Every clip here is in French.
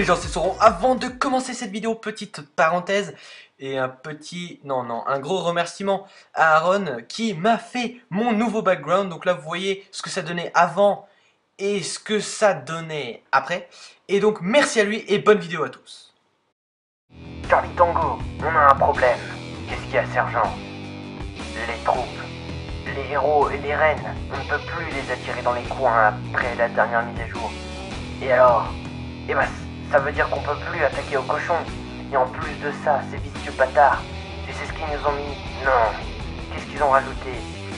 les gens, c'est Sauron. Avant de commencer cette vidéo, petite parenthèse et un gros remerciement à Aaron qui m'a fait mon nouveau background. Donc là, vous voyez ce que ça donnait avant et ce que ça donnait après. Et donc, merci à lui et bonne vidéo à tous. Charlie Tango, on a un problème. Qu'est-ce qu'il y a, sergent? Les troupes, les héros et les reines, on ne peut plus les attirer dans les coins après la dernière mise à jour. Et alors? Eh ben, ça veut dire qu'on peut plus attaquer aux cochons. Et en plus de ça, ces vicieux bâtards, tu sais ce qu'ils nous ont mis? Non. Qu'est-ce qu'ils ont rajouté?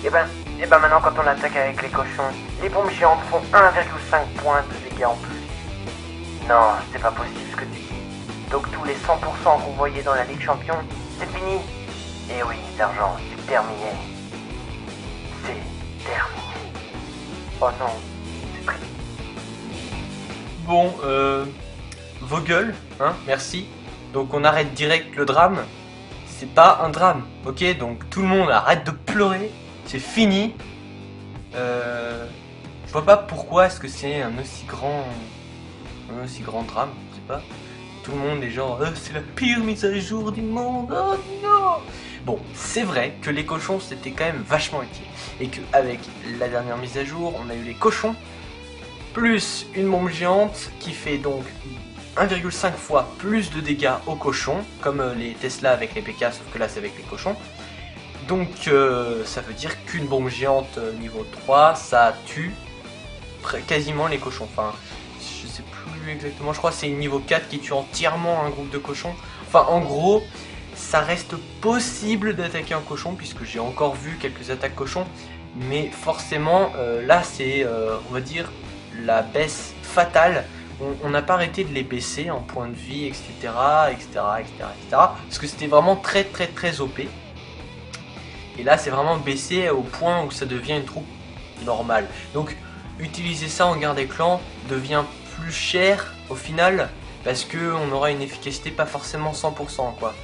Eh ben maintenant quand on attaque avec les cochons, les bombes géantes font 1,5 points de dégâts en plus. Non, c'est pas possible ce que tu dis. Donc tous les 100% qu'on voyait dans la Ligue Champion, c'est fini. Eh oui, sergent, c'est terminé. C'est terminé. Oh non, c'est triste. Bon, vos gueules, hein, merci. Donc on arrête direct le drame. C'est pas un drame, ok? Donc tout le monde arrête de pleurer. C'est fini. Je vois pas pourquoi est-ce que c'est un aussi grand drame, je sais pas. Tout le monde est genre, c'est la pire mise à jour du monde, oh non! Bon, c'est vrai que les cochons c'était quand même vachement utile. Et qu'avec la dernière mise à jour, on a eu les cochons, plus une bombe géante qui fait donc 1,5 fois plus de dégâts aux cochons, comme les Tesla avec les PK, sauf que là c'est avec les cochons. Donc ça veut dire qu'une bombe géante niveau 3, ça tue quasiment les cochons. Enfin, je sais plus exactement, je crois que c'est niveau 4 qui tue entièrement un groupe de cochons. Enfin, en gros, ça reste possible d'attaquer un cochon, puisque j'ai encore vu quelques attaques cochons. Mais forcément, là c'est, on va dire, la baisse fatale. On n'a pas arrêté de les baisser en point de vie, etc. Parce que c'était vraiment très OP. Et là, c'est vraiment baissé au point où ça devient une troupe normale. Donc, utiliser ça en guerre des clans devient plus cher au final, parce qu'on aura une efficacité pas forcément 100%, quoi.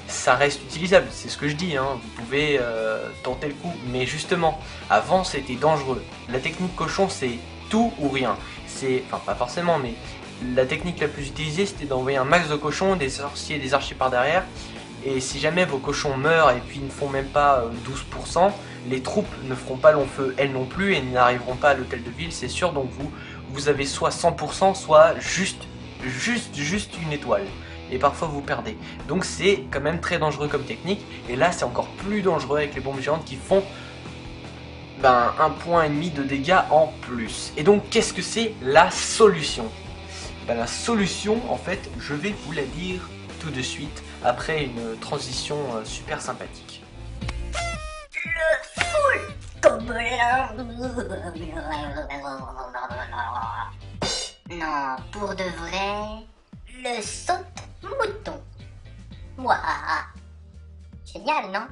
Ça reste utilisable, c'est ce que je dis, hein. Vous pouvez tenter le coup. Mais justement, avant, c'était dangereux. La technique cochon, c'est tout ou rien. Enfin, pas forcément, mais la technique la plus utilisée, c'était d'envoyer un max de cochons, des sorciers et des archers par derrière. Et si jamais vos cochons meurent et puis ne font même pas 12%, les troupes ne feront pas long feu elles non plus et n'arriveront pas à l'hôtel de ville, c'est sûr. Donc vous avez soit 100%, soit juste une étoile. Et parfois vous perdez. Donc c'est quand même très dangereux comme technique. Et là c'est encore plus dangereux avec les bombes géantes qui font 1,5 point de dégâts en plus. Et donc qu'est-ce que c'est la solution? La solution, en fait, je vais vous la dire tout de suite après une transition super sympathique. Le full gobelin. Non, pour de vrai, le saute-mouton. Ouah. Génial, non?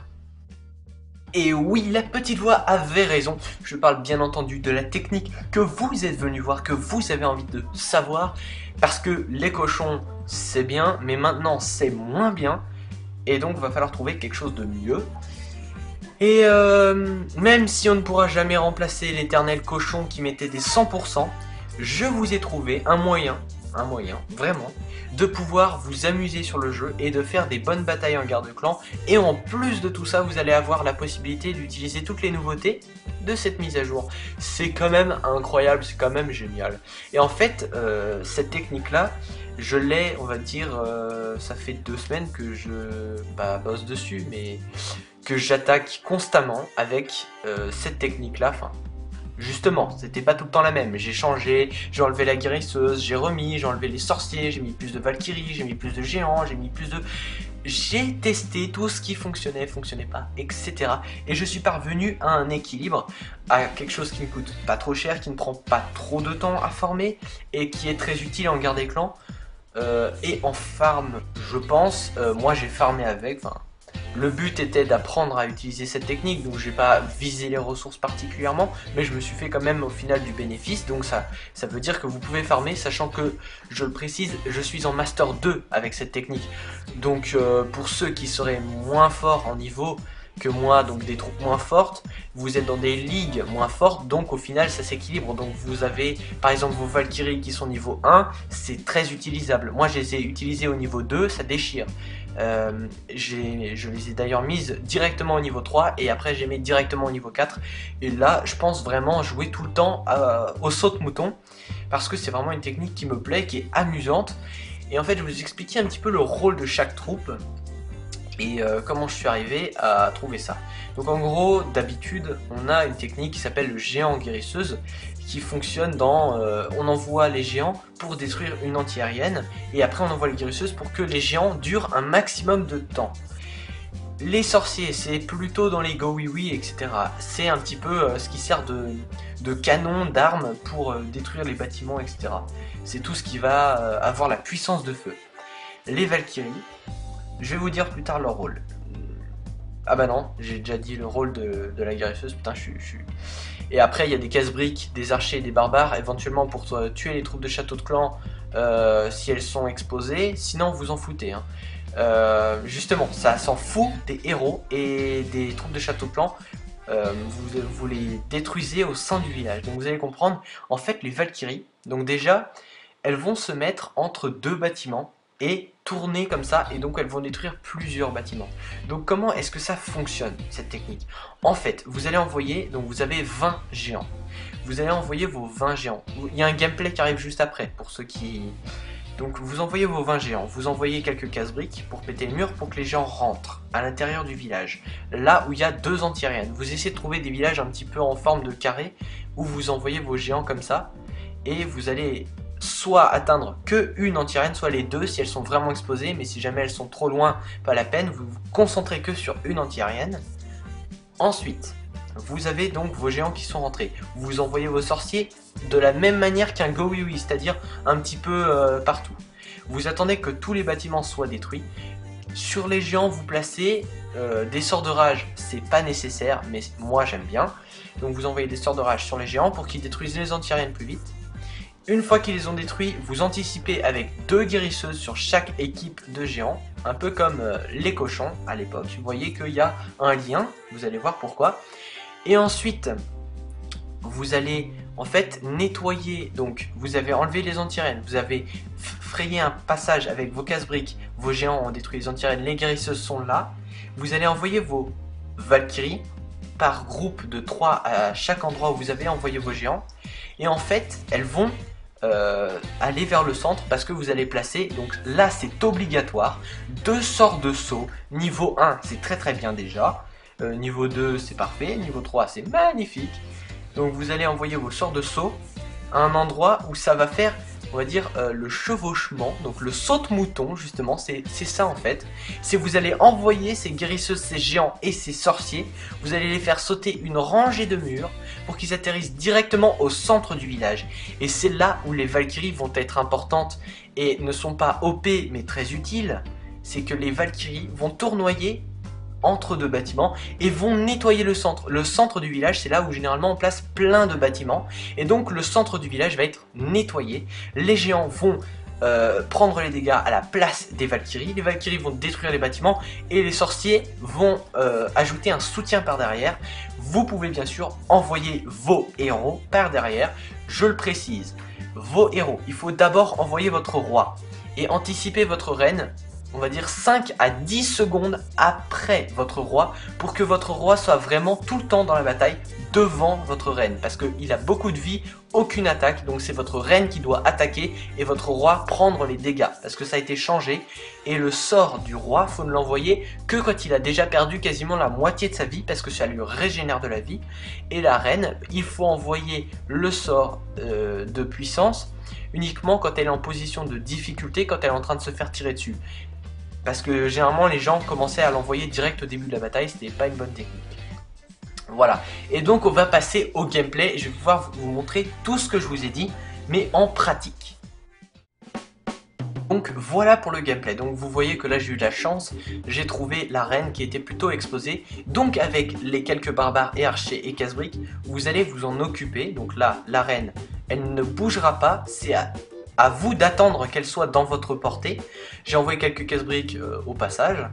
Et oui, la petite voix avait raison. Je parle bien entendu de la technique que vous êtes venu voir, que vous avez envie de savoir. Parce que les cochons, c'est bien, mais maintenant c'est moins bien. Et donc il va falloir trouver quelque chose de mieux. Et même si on ne pourra jamais remplacer l'éternel cochon qui mettait des 100%, je vous ai trouvé un moyen, vraiment, de pouvoir vous amuser sur le jeu et de faire des bonnes batailles en guerre de clan. Et en plus de tout ça, vous allez avoir la possibilité d'utiliser toutes les nouveautés de cette mise à jour. C'est quand même incroyable, c'est quand même génial. Et en fait, cette technique-là, je l'ai, on va dire, ça fait 2 semaines que je bosse dessus, mais que j'attaque constamment avec cette technique-là. Enfin, justement, c'était pas tout le temps la même. J'ai changé, j'ai enlevé la guérisseuse, j'ai enlevé les sorciers, j'ai mis plus de Valkyrie, j'ai mis plus de géants, j'ai mis plus de... J'ai testé tout ce qui fonctionnait pas, etc. Et je suis parvenu à un équilibre, à quelque chose qui ne coûte pas trop cher, qui ne prend pas trop de temps à former, et qui est très utile en guerre des clans. Et en farm, je pense, moi j'ai farmé avec, le but était d'apprendre à utiliser cette technique, donc j'ai pas visé les ressources particulièrement, mais je me suis fait quand même au final du bénéfice, donc ça veut dire que vous pouvez farmer, sachant que, je le précise, je suis en Master 2 avec cette technique. Donc pour ceux qui seraient moins forts en niveau, que moi, donc des troupes moins fortes, vous êtes dans des ligues moins fortes, donc au final ça s'équilibre. Donc vous avez par exemple vos Valkyries qui sont niveau 1, c'est très utilisable. Moi je les ai utilisées au niveau 2, ça déchire. Je les ai d'ailleurs mises directement au niveau 3 et après j'ai mis directement au niveau 4. Et là je pense vraiment jouer tout le temps au saute-mouton parce que c'est vraiment une technique qui me plaît, qui est amusante. Et en fait je vais vous expliquer un petit peu le rôle de chaque troupe et comment je suis arrivé à trouver ça. Donc en gros, d'habitude, on a une technique qui s'appelle le géant guérisseuse qui fonctionne dans... on envoie les géants pour détruire une anti-aérienne et après on envoie les guérisseuses pour que les géants durent un maximum de temps. Les sorciers, c'est plutôt dans les go oui oui, etc. C'est un petit peu ce qui sert de canon, d'armes pour détruire les bâtiments, etc. C'est tout ce qui va avoir la puissance de feu. Les Valkyries, je vais vous dire plus tard leur rôle. Ah bah non, j'ai déjà dit le rôle de la guérisseuse, putain je suis... Et après il y a des casse-briques, des archers et des barbares, éventuellement pour tuer les troupes de château de clan si elles sont exposées, sinon vous en foutez. Hein. Justement, ça s'en fout des héros et des troupes de château de clan, vous les détruisez au sein du village. Donc vous allez comprendre, en fait les Valkyries, donc déjà, elles vont se mettre entre deux bâtiments, et tourner comme ça, et donc elles vont détruire plusieurs bâtiments. Donc comment est-ce que ça fonctionne cette technique? En fait, vous allez envoyer, donc vous avez 20 géants. Vous allez envoyer vos 20 géants. Il y a un gameplay qui arrive juste après, pour ceux qui... Donc vous envoyez vos 20 géants, vous envoyez quelques casse-briques pour péter le mur pour que les géants rentrent à l'intérieur du village. Là où il y a deux anti-aériennes. Vous essayez de trouver des villages un petit peu en forme de carré, où vous envoyez vos géants comme ça, et vous allez... soit atteindre que une anti-aérienne, soit les deux si elles sont vraiment exposées, mais si jamais elles sont trop loin, pas la peine, vous vous concentrez que sur une anti-aérienne. Ensuite, vous avez donc vos géants qui sont rentrés. Vous envoyez vos sorciers de la même manière qu'un go oui oui, c'est-à-dire un petit peu partout. Vous attendez que tous les bâtiments soient détruits. Sur les géants, vous placez des sorts de rage, c'est pas nécessaire, mais moi j'aime bien. Donc vous envoyez des sorts de rage sur les géants pour qu'ils détruisent les anti-aériennes plus vite. Une fois qu'ils les ont détruits, vous anticipez avec 2 guérisseuses sur chaque équipe de géants, un peu comme les cochons à l'époque. Vous voyez qu'il y a un lien, vous allez voir pourquoi. Et ensuite, vous allez en fait nettoyer, donc vous avez enlevé les anti-aériennes, vous avez frayé un passage avec vos casse-briques, vos géants ont détruit les anti-aériennes, les guérisseuses sont là. Vous allez envoyer vos Valkyries par groupe de 3 à chaque endroit où vous avez envoyé vos géants. Et en fait, elles vont aller vers le centre parce que vous allez placer, donc là c'est obligatoire, 2 sorts de saut. Niveau 1 c'est très bien déjà, niveau 2 c'est parfait, niveau 3 c'est magnifique. Donc vous allez envoyer vos sorts de saut à un endroit où ça va faire, on va dire, le chevauchement, donc le saute-mouton justement, c'est ça en fait. C'est vous allez envoyer ces guérisseuses, ces géants et ces sorciers, vous allez les faire sauter une rangée de murs pour qu'ils atterrissent directement au centre du village. Et c'est là où les Valkyries vont être importantes et ne sont pas OP mais très utiles. C'est que les Valkyries vont tournoyer entre deux bâtiments et vont nettoyer le centre. Le centre du village, c'est là où généralement on place plein de bâtiments et donc le centre du village va être nettoyé. Les géants vont prendre les dégâts à la place des Valkyries. Les Valkyries vont détruire les bâtiments et les sorciers vont ajouter un soutien par derrière. Vous pouvez bien sûr envoyer vos héros par derrière. Je le précise, vos héros, il faut d'abord envoyer votre roi et anticiper votre reine, on va dire 5 à 10 secondes après votre roi, pour que votre roi soit vraiment tout le temps dans la bataille devant votre reine, parce qu'il a beaucoup de vie, aucune attaque, donc c'est votre reine qui doit attaquer et votre roi prendre les dégâts, parce que ça a été changé, et le sort du roi, faut ne l'envoyer que quand il a déjà perdu quasiment la moitié de sa vie, parce que ça lui régénère de la vie, et la reine, il faut envoyer le sort de puissance uniquement quand elle est en position de difficulté, quand elle est en train de se faire tirer dessus. Parce que généralement les gens commençaient à l'envoyer direct au début de la bataille, c'était pas une bonne technique. Voilà, et donc on va passer au gameplay, et je vais pouvoir vous montrer tout ce que je vous ai dit, mais en pratique. Donc voilà pour le gameplay, donc vous voyez que là j'ai eu de la chance, j'ai trouvé la reine qui était plutôt exposée, donc avec les quelques barbares et archers et casse-briques, vous allez vous en occuper, donc là la reine, elle ne bougera pas, c'est à vous d'attendre qu'elle soit dans votre portée. J'ai envoyé quelques casse-briques au passage.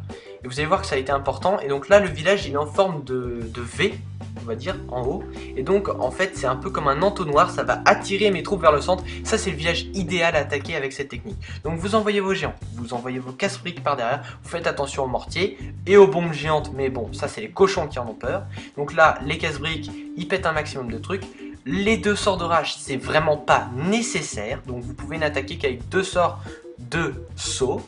Et vous allez voir que ça a été important. Et donc là, le village, il est en forme de V, on va dire, en haut. Et donc, en fait, c'est un peu comme un entonnoir. Ça va attirer mes troupes vers le centre. Ça, c'est le village idéal à attaquer avec cette technique. Donc, vous envoyez vos géants. Vous envoyez vos casse-briques par derrière. Vous faites attention aux mortiers et aux bombes géantes. Mais bon, ça, c'est les cochons qui en ont peur. Donc là, les casse-briques, ils pètent un maximum de trucs. Les 2 sorts de rage, c'est vraiment pas nécessaire. Donc, vous pouvez n'attaquer qu'avec 2 sorts de saut.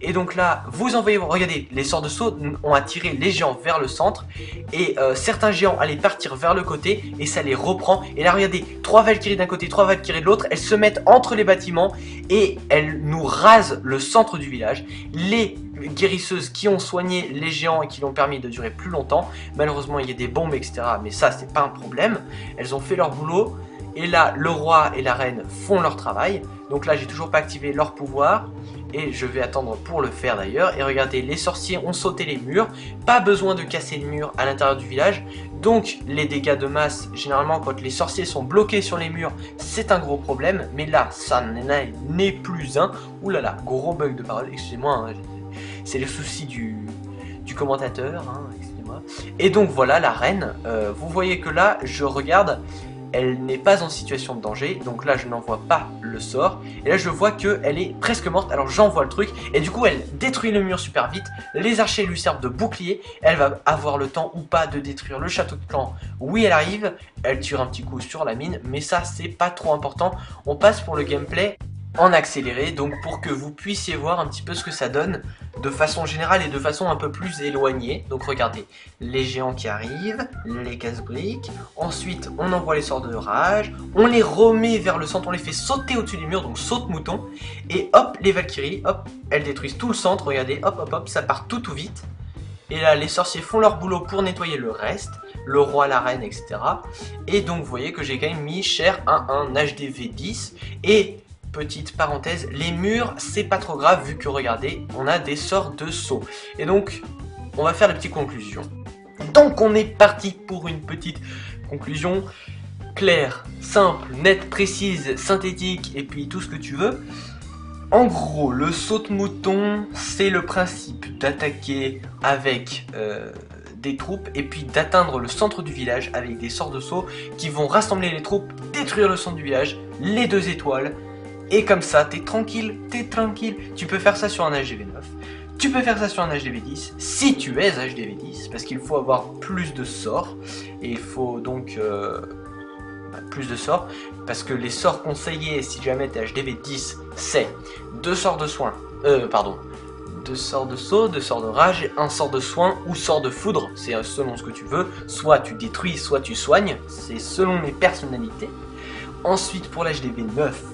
Et donc là, vous envoyez, regardez, les sorts de saut ont attiré les géants vers le centre. Et certains géants allaient partir vers le côté et ça les reprend. Et là, regardez, 3 Valkyries d'un côté, 3 Valkyries de l'autre. Elles se mettent entre les bâtiments et elles nous rasent le centre du village. Les guérisseuses qui ont soigné les géants et qui l'ont permis de durer plus longtemps. Malheureusement, il y a des bombes, etc. Mais ça, c'est pas un problème. Elles ont fait leur boulot. Et là, le roi et la reine font leur travail. Donc là, j'ai toujours pas activé leur pouvoir. Et je vais attendre pour le faire d'ailleurs. Et regardez, les sorciers ont sauté les murs. Pas besoin de casser le mur à l'intérieur du village. Donc les dégâts de masse, généralement quand les sorciers sont bloqués sur les murs, c'est un gros problème. Mais là, ça n'est plus un. Ouh là là, gros bug de parole, excusez-moi. Hein, c'est le souci du commentateur, hein, excusez-moi. Et donc voilà, la reine. Vous voyez que là, je regarde. Elle n'est pas en situation de danger, donc là je n'envoie pas le sort. Et là je vois qu'elle est presque morte, alors j'envoie le truc. Et du coup elle détruit le mur super vite. Les archers lui servent de bouclier. Elle va avoir le temps ou pas de détruire le château de clan. Oui, elle arrive, elle tire un petit coup sur la mine, mais ça c'est pas trop important. On passe pour le gameplay en accéléré, donc pour que vous puissiez voir un petit peu ce que ça donne de façon générale et de façon un peu plus éloignée. Donc regardez, les géants qui arrivent, les casse-briques, ensuite on envoie les sorts de rage, on les remet vers le centre, on les fait sauter au-dessus des murs, donc saute-mouton, et hop, les Valkyries, hop, elles détruisent tout le centre, regardez, hop, hop, hop, ça part tout vite. Et là, les sorciers font leur boulot pour nettoyer le reste, le roi, la reine, etc. Et donc, vous voyez que j'ai quand même mis cher à un HDV 10, et petite parenthèse, les murs c'est pas trop grave vu que regardez on a des sorts de saut. Et donc on va faire la petite conclusion. Donc on est parti pour une petite conclusion claire, simple, nette, précise, synthétique et puis tout ce que tu veux. En gros, le saute-mouton c'est le principe d'attaquer avec des troupes et puis d'atteindre le centre du village avec des sorts de saut qui vont rassembler les troupes, détruire le centre du village, les 2 étoiles. Et comme ça, t'es tranquille. Tu peux faire ça sur un HDV 9. Tu peux faire ça sur un HDV 10. Si tu es HDV 10, parce qu'il faut avoir plus de sorts. Et il faut donc plus de sorts. Parce que les sorts conseillés, si jamais t'es HDV 10, c'est 2 sorts de soin. 2 sorts de saut, 2 sorts de rage, 1 sort de soin ou sort de foudre. C'est selon ce que tu veux. Soit tu détruis, soit tu soignes. C'est selon les personnalités. Ensuite, pour l'HDV 9,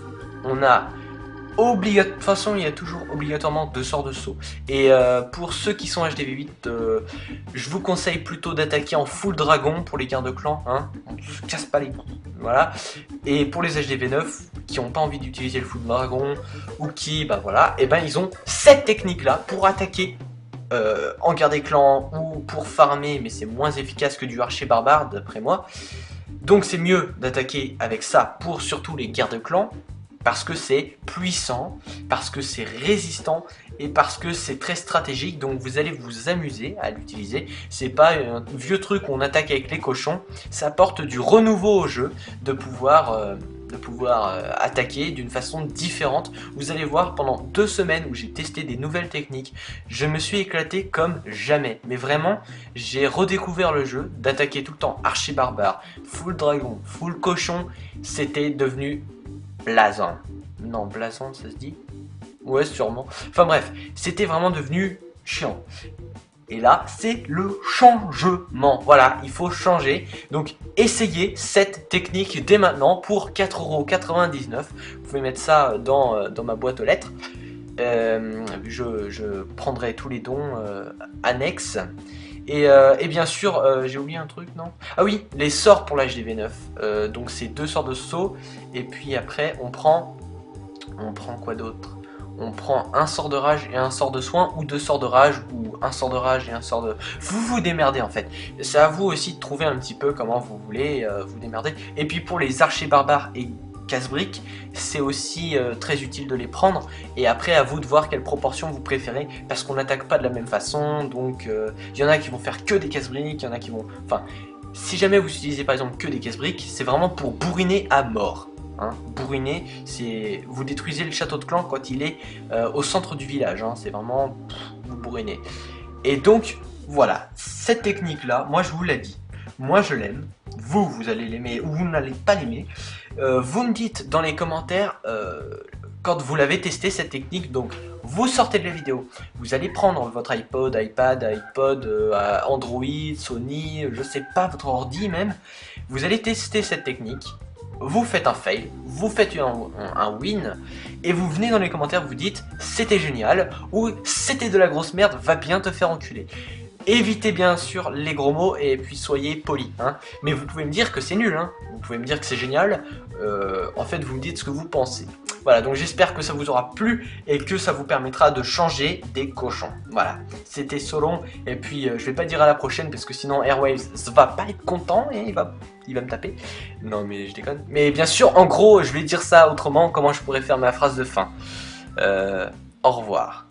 on a de toute façon il y a toujours obligatoirement 2 sorts de saut. Et pour ceux qui sont HDV 8, je vous conseille plutôt d'attaquer en full dragon pour les guerres de clan, hein. On se casse pas les couilles, voilà. Et pour les HDV 9 qui n'ont pas envie d'utiliser le full dragon ou qui, bah voilà, et ben ils ont cette technique là pour attaquer en guerre des clans ou pour farmer, mais c'est moins efficace que du archer barbare d'après moi. Donc c'est mieux d'attaquer avec ça pour surtout les guerres de clans. Parce que c'est puissant, parce que c'est résistant et parce que c'est très stratégique. Donc vous allez vous amuser à l'utiliser. C'est pas un vieux truc où on attaque avec les cochons. Ça apporte du renouveau au jeu, de pouvoir attaquer d'une façon différente. Vous allez voir, pendant 2 semaines où j'ai testé des nouvelles techniques, je me suis éclaté comme jamais. Mais vraiment, j'ai redécouvert le jeu, d'attaquer tout le temps archer barbare, full dragon, full cochon. C'était devenu blasant. Non, blasant, ça se dit? Ouais, sûrement. Enfin bref, c'était vraiment devenu chiant. Et là, c'est le changement. Voilà, il faut changer. Donc, essayez cette technique dès maintenant pour 4,99 €. Vous pouvez mettre ça dans ma boîte aux lettres. Je prendrai tous les dons annexes. Et bien sûr, j'ai oublié un truc, non? Ah oui, les sorts pour l'HDV 9. Donc c'est 2 sorts de saut. Et puis après, on prend quoi d'autre? On prend un sort de rage et un sort de soin, ou 2 sorts de rage, ou un sort de rage et un sort de... Vous vous démerdez en fait. C'est à vous aussi de trouver un petit peu comment vous voulez vous démerder. Et puis pour les archers barbares et casse-briques, c'est aussi très utile de les prendre. Et après, à vous de voir quelle proportion vous préférez, parce qu'on n'attaque pas de la même façon. Donc, il y en a qui vont faire que des casse-briques, il y en a qui vont... Enfin, si jamais vous utilisez par exemple que des casse-briques, c'est vraiment pour bourriner à mort. Hein. Bourriner, c'est... Vous détruisez le château de clan quand il est au centre du village. Hein. C'est vraiment... vous bourrinez. Et donc, voilà. Cette technique-là, moi je vous l'ai dit. Moi je l'aime. Vous allez l'aimer ou vous n'allez pas l'aimer. Vous me dites dans les commentaires quand vous l'avez testé cette technique. Donc vous sortez de la vidéo, vous allez prendre votre iPod, iPod, Android, Sony, je sais pas, votre ordi même. Vous allez tester cette technique. Vous faites un fail, vous faites un win, et vous venez dans les commentaires, vous dites c'était génial ou c'était de la grosse merde, va bien te faire enculer. Évitez bien sûr les gros mots et puis soyez polis. Hein. Mais vous pouvez me dire que c'est nul, hein. Vous pouvez me dire que c'est génial. En fait, vous me dites ce que vous pensez. Voilà, donc j'espère que ça vous aura plu et que ça vous permettra de changer des cochons. Voilà, c'était Solon. Et puis, je vais pas dire à la prochaine parce que sinon Airwaves va pas être content et il va me taper. Non, mais je déconne. Mais bien sûr, en gros, je vais dire ça autrement. Comment je pourrais faire ma phrase de fin. Au revoir.